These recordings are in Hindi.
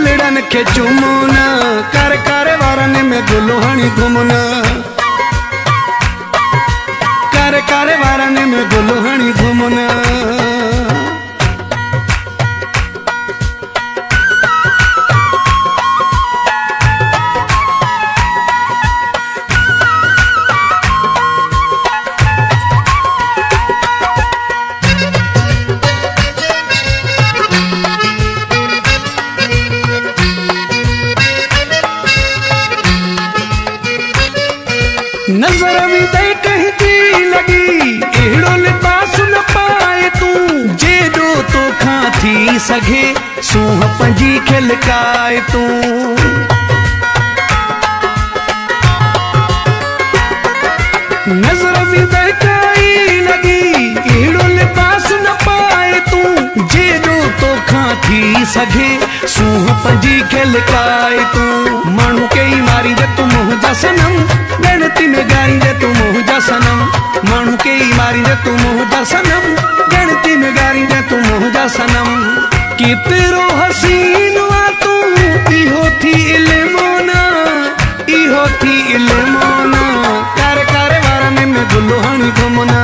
गुलड़न के चुमुना कर कर वारन में दुल्हनी घुमना कर कर वारन में दुल्हनी घुमना। नजर भी दे कहती लगी एड़ो लिबास न पाए तू जेडो तो खां थी सघे सूह पंजी खिलकाए तू। नजर भी दे कही लगी एड़ो लिबास न पाए तू जेडो तो खां थी सघे सूह पंजी खिलकाए तू। माण्हू कई मारी दे तू मुंह जा सनम गणती में गाई दे तू मुंह जा सनम। माण्हू कई मारी दे तू मुंह जा सनम गणती में गाई दे तू मुंह जा सनम। केतिरो हसीन आ तू इहो थी इल्मोना इहो थी इल्मोना कर कर वारन में दुल्हनी घुमना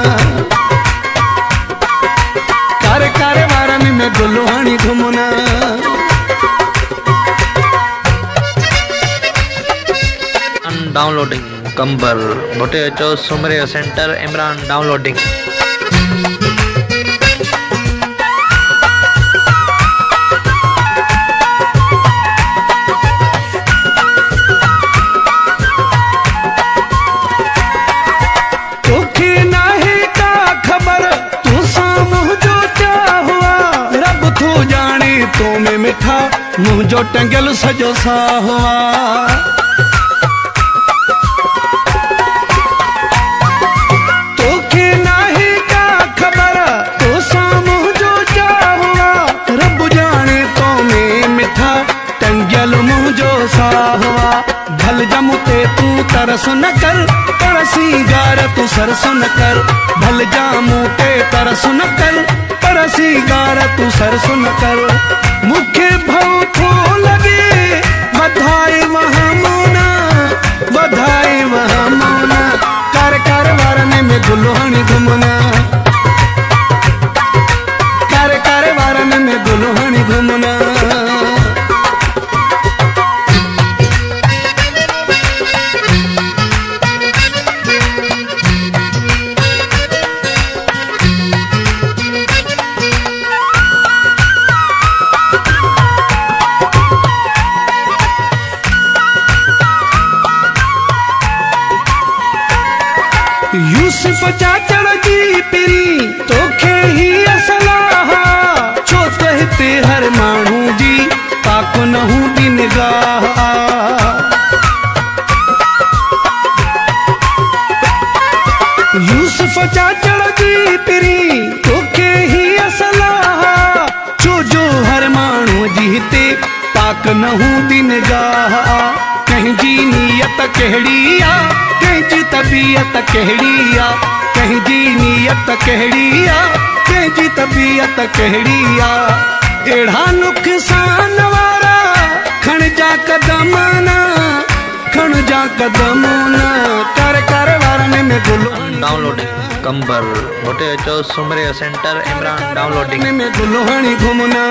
कर कर वारन में दुल्हनी घुमना। डाउनलोडिंग कंबर बोटे अचो सुमरे सेंटर इमरान डाउनलोडिंग। तोखे नाहे का खबर तू सामूह जो क्या हुआ रब थो जाने तो में मिठा मुंह जो टंगल सजो सा हुआ। भल जमुते तू तरस न कर परसी गार तू सरस न कर भल जामुते तरस न कर परसी गार तू सरस न कर। मुखे भव थो लगे बधाई वहाँ मोना बधाई वहाँ मोना कर कर वारन में दुल्हनी घुमना कर कर वारन में दुल्हनी घुमना। यूसुफ चाचड़ जी पिरी तोखे ही असलाह छो त हिते हर माण्हू जी पाक न हूंदी निगाह। यूसुफ चाचड़ जी पिरी तोखे ही असलाह छो जो हर माण्हू जी हिते पाक न हूंदी निगाह। कंहिंजी नीयत कहिड़ी आ कंहिंजी तबीयत कहिड़ी आ कंहिंजी नीयत कहिड़ी आ कंहिंजी तबीयत कहिड़ी आ। अहिड़ा नुक़सान वारा खणजा कदम न खणजा कदम न कर कर वारन में दुल्हनी डाउनलोडिंग कंबर बोटे अचो सुमरे सेंटर इमरान डाउनलोडिंग में दुल्हनी घुमना।